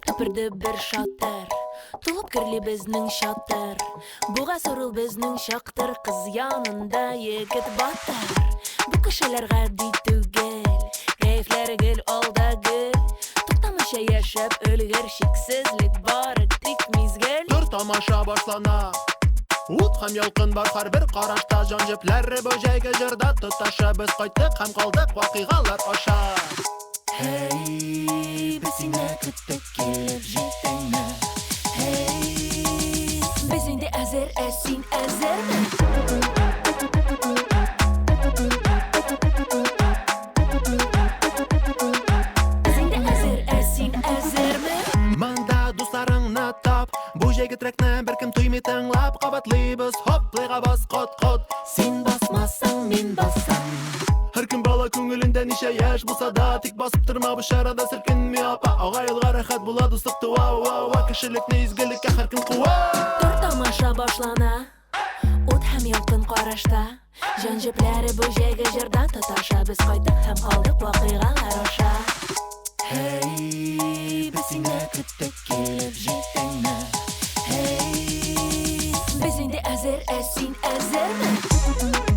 Тыпыр bir шатыр, толып кирле безнең чатыр. Буга сорыл безнең чактыр, кыз янында егет батыр. Бу кешеләр гади түгел, кайфләре гел алда гел. Туктамыйча яшәп өлгер, шиксезлек бары тик мизгел. Dur тамаша башлана. Ут һәм ялкын бар һәрбер карашта, җан җепләре бөҗәйге җырда тоташа. Без кайттык һәм калдык вакыйгалар аша. Hey, biz yine küttük gelip cidden. Hey, biz indi ezer esin ezer mi? Biz indi ezer esin ezer mi? Мында дусларыңны тап, бу җәйге трекне беркем туймый тыңлап. Кабатлыйбыз хоплыйга бас кот-кот. Син басмасаң мин басам. Һәркем бала күңелендә ничә яшь булса да, тик басып торма бу шарада селкенми апа. Агайлыга рәхәт була дуслык туа, кешелекне изгелеккә һәркем куа. Тор тамаша башлана, ут һәм ялкын карашта. Җан җепләре бу җәйге җырда тоташа. Без кайттык һәм калдык вакыйгалар аша. Hey, biz yine küttük gelip cidden. Hey, biz indi ezer esin ezer mi?